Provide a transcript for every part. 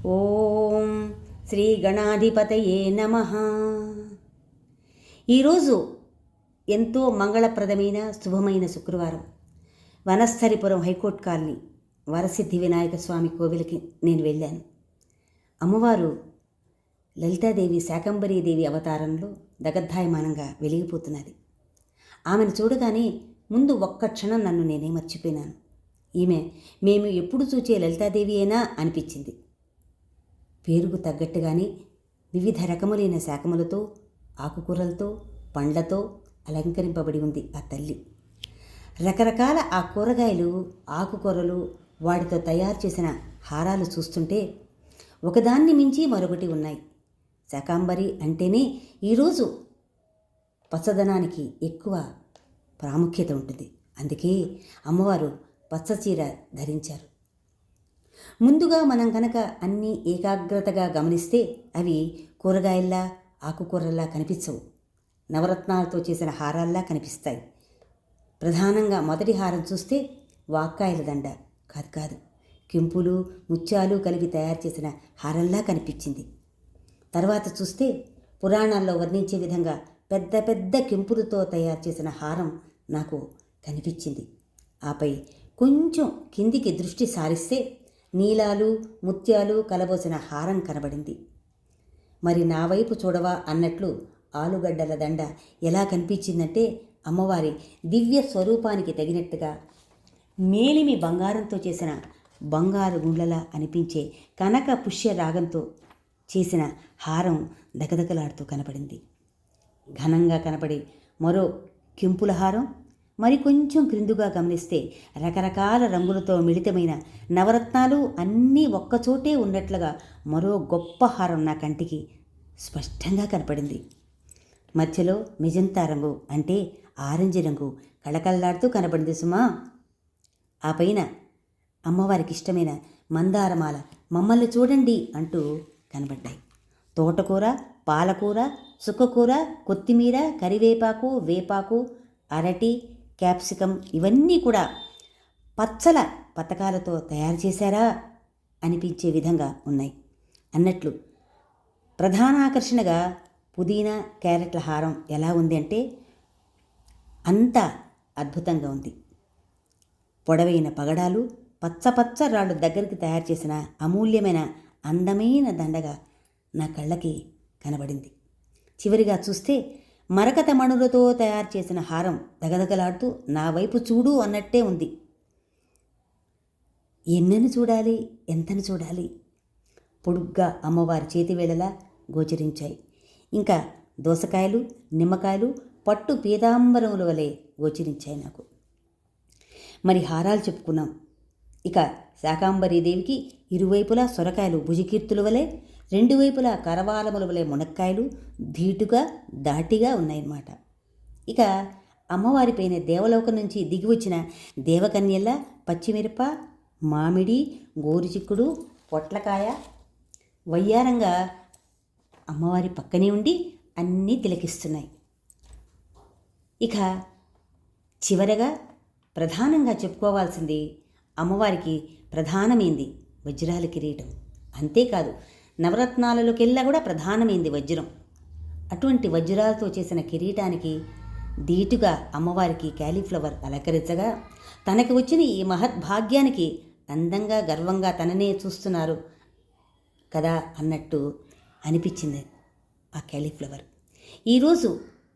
ఓం శ్రీ గణాధిపతయే నమః. ఈరోజు ఎంతో మంగళప్రదమైన శుభమైన శుక్రవారం. వనస్థలిపురం హైకోర్టు కాలనీ వరసిద్ధి వినాయక స్వామి కోవిలకి నేను వెళ్ళాను. అమ్మవారు లలితాదేవి శాకంబరీదేవి అవతారంలో దగద్ధాయమానంగా వెలిగిపోతున్నది. ఆమెను చూడగానే ముందు ఒక్క క్షణం నన్ను నేనే మర్చిపోయినాను. ఈమె మేము ఎప్పుడు చూచే లలితాదేవి అయినా అనిపించింది. పేరుకు తగ్గట్టుగానే వివిధ రకములైన శాఖములతో, ఆకుకూరలతో, పండ్లతో అలంకరింపబడి ఉంది ఆ తల్లి. రకరకాల ఆ కూరగాయలు, ఆకుకూరలు, వాటితో తయారు చేసిన హారాలు చూస్తుంటే ఒకదాన్ని మించి మరొకటి ఉన్నాయి. శాకాంబరి అంటేనే ఈరోజు పచ్చదనానికి ఎక్కువ ప్రాముఖ్యత ఉంటుంది. అందుకే అమ్మవారు పచ్చచీర ధరించారు. ముందుగా మనం కనుక అన్నీ ఏకాగ్రతగా గమనిస్తే అవి కూరగాయల్లా, ఆకుకూరల్లా కనిపించవు. నవరత్నాలతో చేసిన హారాల్లా కనిపిస్తాయి. ప్రధానంగా మొదటి హారం చూస్తే వాక్కాయల దండ కాదు, కెంపులు, ముత్యాలు కలిపి తయారు చేసిన హారంలా కనిపించింది. తర్వాత చూస్తే పురాణాల్లో వర్ణించే విధంగా పెద్ద పెద్ద కెంపులతో తయారు చేసిన హారం నాకు కనిపించింది. ఆపై కొంచెం కిందికి దృష్టి సారిస్తే నీలాలు, ముత్యాలు కలబోసిన హారం కనబడింది. మరి నా వైపు చూడవా అన్నట్లు ఆలుగడ్డల దండ ఎలా కనిపించిందంటే అమ్మవారి దివ్య స్వరూపానికి తగినట్టుగా మేలిమి బంగారంతో చేసిన బంగారు గుండ్లలా అనిపించే కనక పుష్య రాగంతో చేసిన హారం దగదగలాడుతూ కనపడింది. ఘనంగా కనపడి మరో కెంపుల హారం, మరి కొంచెం క్రిందుగా గమనిస్తే రకరకాల రంగులతో మిళితమైన నవరత్నాలు అన్నీ ఒక్కచోటే ఉన్నట్లుగా మరో గొప్ప హారం నా కంటికి స్పష్టంగా కనపడింది. మధ్యలో మెజంతా రంగు అంటే ఆరెంజ్ రంగు కళకళలాడుతూ కనపడింది సుమా. ఆ పైన అమ్మవారికి ఇష్టమైన మందారమాల మమ్మల్ని చూడండి అంటూ కనబడ్డాయి. తోటకూర, పాలకూర, సుక్కకూర, కొత్తిమీర, కరివేపాకు, వేపాకు, అరటి, క్యాప్సికం ఇవన్నీ కూడా పచ్చల పతకాలతో తయారు చేశారా అనిపించే విధంగా ఉన్నాయి. అన్నట్లు ప్రధాన ఆకర్షణగా పుదీనా, క్యారెట్ల హారం ఎలా ఉంది అంటే అంత అద్భుతంగా ఉంది. పొడవైన పగడాలు, పచ్చ రాళ్ళు దగ్గరికి తయారు చేసిన అమూల్యమైన అందమైన దండగా నా కళ్ళకి కనబడింది. చివరిగా చూస్తే మరకత మణులతో తయారు చేసిన హారం దగదగలాడుతూ నా వైపు చూడు అన్నట్టే ఉంది. ఎన్నని చూడాలి, ఎంతని చూడాలి. పొడుగ్గా అమ్మవారి చేతివేళలా గోచరించాయి. ఇంకా దోసకాయలు, నిమ్మకాయలు పట్టు పీతాంబరముల వలె గోచరించాయి నాకు. మరి హారాలు చెప్పుకున్నాం. ఇక శాకాంబరీదేవికి ఇరువైపులా సొరకాయలు భుజకీర్తుల వలె, రెండు వైపులా కరవాలముల వలె మునక్కాయలు ధీటుగా దాటిగా ఉన్నాయన్నమాట. ఇక అమ్మవారిపైన దేవలోకం నుంచి దిగి వచ్చిన దేవకన్యల్లా పచ్చిమిరప, మామిడి, గోరుచిక్కుడు, పొట్లకాయ వయ్యారంగా అమ్మవారి పక్కనే ఉండి అన్నీ తిలకిస్తున్నాయి. ఇక చివరగా ప్రధానంగా చెప్పుకోవాల్సింది అమ్మవారికి ప్రధానమైంది వజ్రాల కిరీటం. అంతేకాదు నవరత్నాలలోకెల్లా కూడా ప్రధానమైంది వజ్రం. అటువంటి వజ్రాలతో చేసిన కిరీటానికి ధీటుగా అమ్మవారికి క్యాలీఫ్లవర్ అలంకరించగా తనకి వచ్చిన ఈ మహద్భాగ్యానికి అందంగా గర్వంగా తననే చూస్తున్నారు కదా అన్నట్టు అనిపించింది ఆ క్యాలీఫ్లవర్. ఈరోజు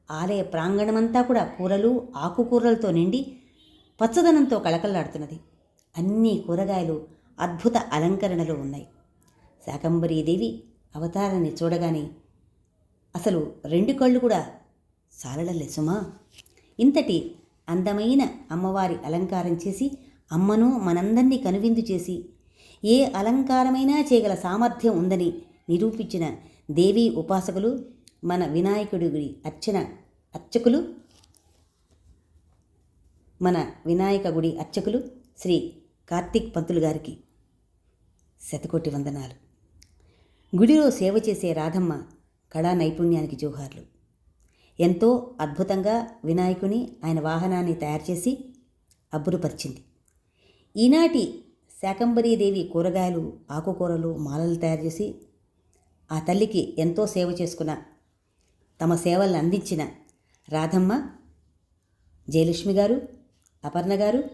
ఆలయ ప్రాంగణమంతా కూడా కూరలు, ఆకుకూరలతో నిండి పచ్చదనంతో కళకళలాడుతున్నది. అన్ని కూరగాయలు అద్భుత అలంకరణలో ఉన్నాయి. శాకంబరీదేవి అవతారాన్ని చూడగానే అసలు రెండు కళ్ళు కూడా సాలడలే సుమా. ఇంతటి అందమైన అమ్మవారి అలంకారం చేసి అమ్మను మనందరినీ కనువిందు చేసి ఏ అలంకారమైనా చేయగల సామర్థ్యం ఉందని నిరూపించిన దేవీ ఉపాసకులు, మన వినాయకుడి గుడి అర్చకులు శ్రీ కార్తీక్ పంతులు గారికి శతకోటి వందనాలు. గుడిలో సేవ చేసే రాధమ్మ కళా నైపుణ్యానికి జోహార్లు. ఎంతో అద్భుతంగా వినాయకుని, ఆయన వాహనాన్ని తయారు చేసి అబ్బురుపరిచింది. ఈనాటి శాకంబరీదేవి కూరగాయలు, ఆకుకూరలు, మాలలు తయారు చేసి ఆ తల్లికి ఎంతో సేవ చేసుకున్న, తమ సేవలను అందించిన రాధమ్మ, జయలక్ష్మి గారు, అపర్ణ గారు,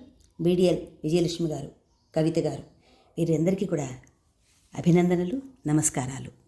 బీడిఎల్ విజయలక్ష్మి గారు, కవిత గారు, వీరందరికీ కూడా అభినందనలు, నమస్కారాలు.